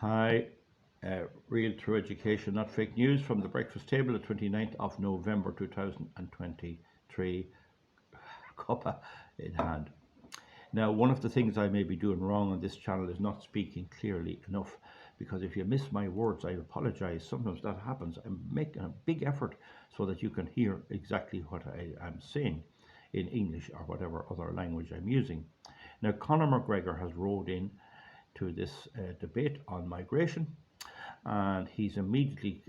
Hi, real true education, not fake news from the breakfast table, the 29th of November 2023, cuppa in hand. Now, one of the things I may be doing wrong on this channel is not speaking clearly enough, because if you miss my words, I apologize. Sometimes that happens. I'm making a big effort so that you can hear exactly what I am saying in English or whatever other language I'm using. Now, Conor McGregor has rode in to this debate on migration, and he's immediately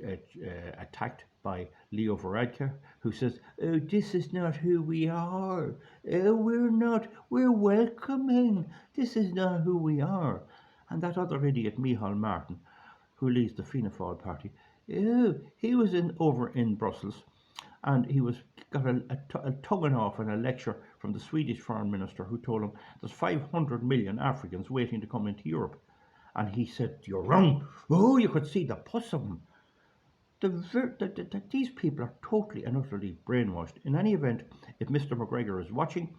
attacked by Leo Varadkar, who says, "Oh, this is not who we are. Oh, we're not. We're welcoming. This is not who we are." And that other idiot, Micheál Martin, who leads the Fianna Fáil party, oh, he was over in Brussels, and he was got a tugging off in a lecture from the Swedish foreign minister, who told him there's 500 million Africans waiting to come into Europe. And he said, "You're wrong." Oh, you could see the pus of them. These people are totally and utterly brainwashed. In any event, if Mr. McGregor is watching,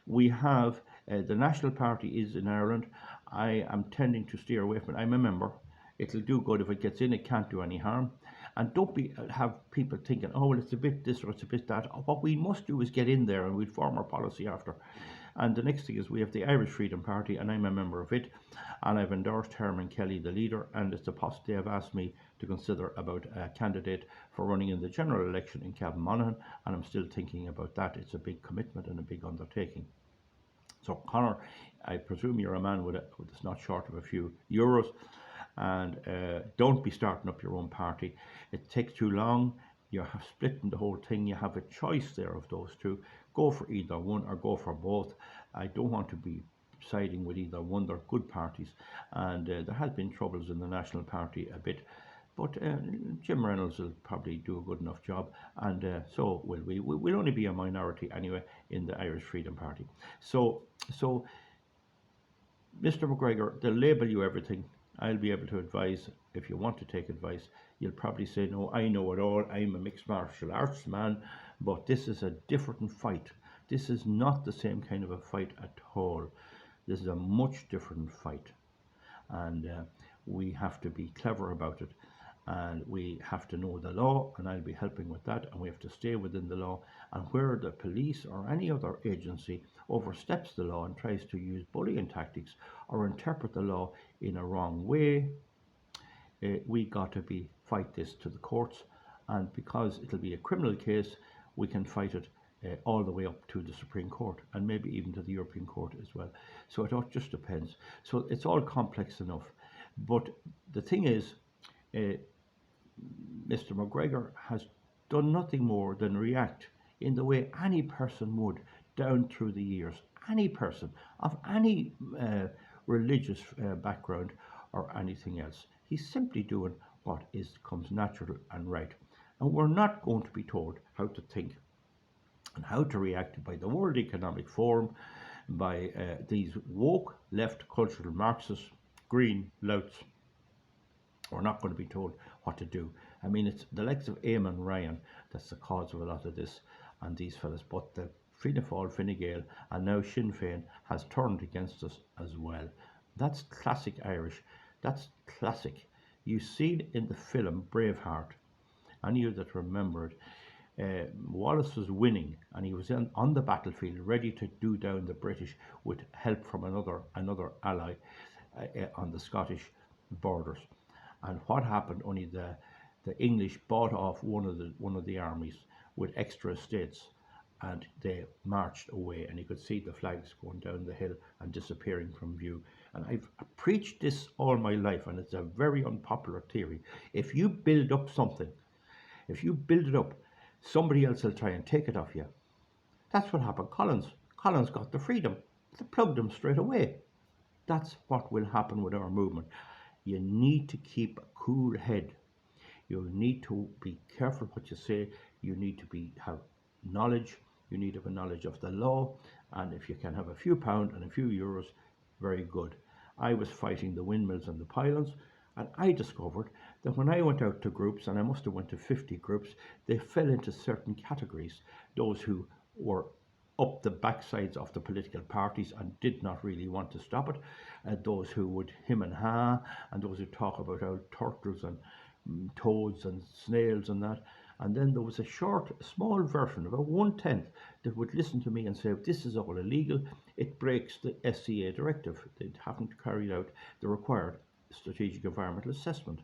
we have the National Party is in Ireland. I am tending to steer away from it. I'm a member. It'll do good if it gets in. It can't do any harm. And don't have people thinking, oh, well, it's a bit this or it's a bit that. What we must do is get in there, and we'll form our policy after. And the next thing is we have the Irish Freedom Party, and I'm a member of it. And I've endorsed Herman Kelly, the leader, and it's a possibility. They have asked me to consider about a candidate for running in the general election in Cavan Monaghan, and I'm still thinking about that. It's a big commitment and a big undertaking. So, Conor, I presume you're a man with it's not short of a few euros, and don't be starting up your own party. It takes too long. You're splitting the whole thing. You have a choice there of those two. Go for either one or go for both. I don't want to be siding with either one. They're good parties, and there has been troubles in the National Party a bit. But Jim Reynolds will probably do a good enough job, and so will we. We'll only be a minority anyway in the Irish Freedom Party. So Mr. McGregor, they'll label you everything. I'll be able to advise if you want to take advice. You'll probably say, no, I know it all. I'm a mixed martial arts man, but this is a different fight. This is not the same kind of a fight at all. This is a much different fight, and we have to be clever about it, and we have to know the law, and I'll be helping with that, and we have to stay within the law. And where the police or any other agency oversteps the law and tries to use bullying tactics or interpret the law in a wrong way, we got to fight this to the courts, and because it'll be a criminal case, we can fight it all the way up to the Supreme Court, and maybe even to the European Court as well. So it all just depends. So it's all complex enough. But the thing is, Mr. McGregor has done nothing more than react in the way any person would down through the years. Any person of any religious background or anything else. He's simply doing what comes natural and right. And we're not going to be told how to think and how to react by the World Economic Forum, by these woke left cultural Marxists, green louts. We're not going to be told what to do. I mean, it's the likes of Eamon Ryan that's the cause of a lot of this and these fellas. But the Fianna Fáil, Fine Gael, and now Sinn Féin has turned against us as well. That's classic Irish. That's classic. You see it in the film Braveheart. Any of you that remember it, Wallace was winning, and he was on the battlefield, ready to do down the British with help from another ally on the Scottish borders. And what happened? Only the English bought off one of the armies with extra estates, and they marched away. And you could see the flags going down the hill and disappearing from view. And I've preached this all my life, and it's a very unpopular theory. If you build up something, if you build it up, somebody else will try and take it off you. That's what happened. Collins got the freedom. They plugged him straight away. That's what will happen with our movement. You need to keep a cool head. You need to be careful what you say. You need to have knowledge. You need to have a knowledge of the law. And if you can have a few pounds and a few euros, very good. I was fighting the windmills and the pylons, and I discovered that when I went out to groups, and I must have went to 50 groups, they fell into certain categories. Those who were up the backsides of the political parties and did not really want to stop it. Those who would him and ha, and those who talk about how turtles and toads and snails and that. And then there was a short, small version, about 1/10, that would listen to me and say, this is all illegal. It breaks the SCA directive. They haven't carried out the required strategic environmental assessment.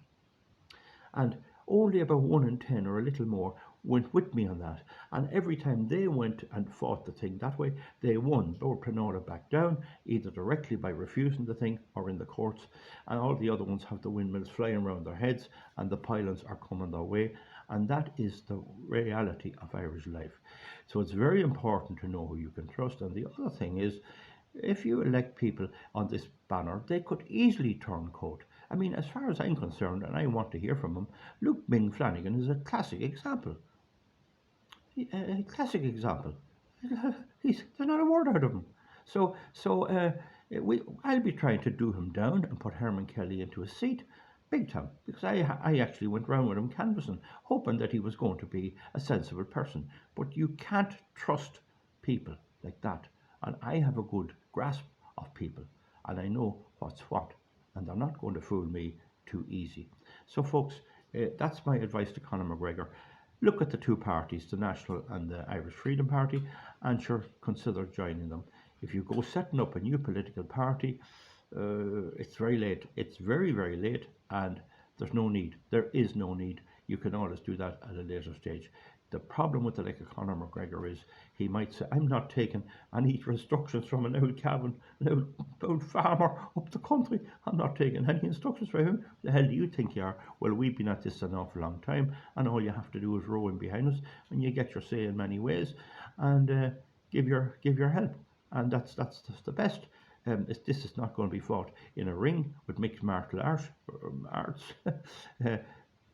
And only about 1 in 10 or a little more went with me on that. And every time they went and fought the thing that way, they won. Lord Prenora back down, either directly by refusing the thing or in the courts. And all the other ones have the windmills flying around their heads and the pylons are coming their way. And that is the reality of Irish life. So it's very important to know who you can trust. And the other thing is, if you elect people on this banner, they could easily turn coat. I mean, as far as I'm concerned, and I want to hear from him, Luke Ming Flanagan is a classic example. A classic example. There's not a word out of him. I'll be trying to do him down and put Herman Kelly into a seat, big time, because I actually went round with him canvassing, hoping that he was going to be a sensible person. But you can't trust people like that. And I have a good grasp of people, and I know what's what, and they're not going to fool me too easy. So, folks, that's my advice to Conor McGregor. Look at the two parties, the National and the Irish Freedom Party, and sure, consider joining them. If you go setting up a new political party, it's very late. It's very, very late, and there's no need. There is no need. You can always do that at a later stage. The problem with the like of Conor McGregor is he might say, I'm not taking any instructions from an old farmer up the country. I'm not taking any instructions from him. The hell do you think you are? Well, we've been at this an awful long time, and all you have to do is row in behind us, and you get your say in many ways, and give your help. And that's the best. This is not going to be fought in a ring with mixed martial arts.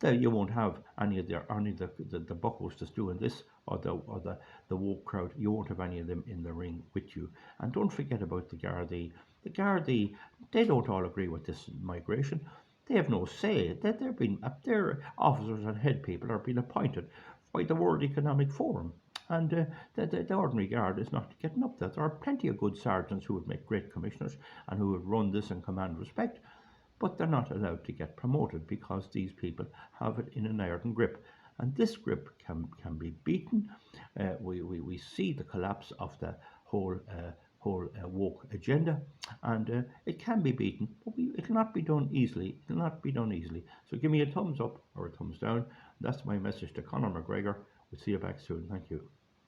You won't have any of the buckos that's doing this, or the woke crowd. You won't have any of them in the ring with you. And don't forget about the Garda. The Garda, they don't all agree with this migration. They have no say. Their officers and head people are being appointed by the World Economic Forum. And the ordinary guard is not getting up there. There are plenty of good sergeants who would make great commissioners and who would run this and command respect, but they're not allowed to get promoted because these people have it in an iron grip. And this grip can be beaten. We see the collapse of the whole woke agenda, and it can be beaten, but it'll not be done easily. It'll not be done easily. So give me a thumbs up or a thumbs down. That's my message to Conor McGregor. We'll see you back soon. Thank you.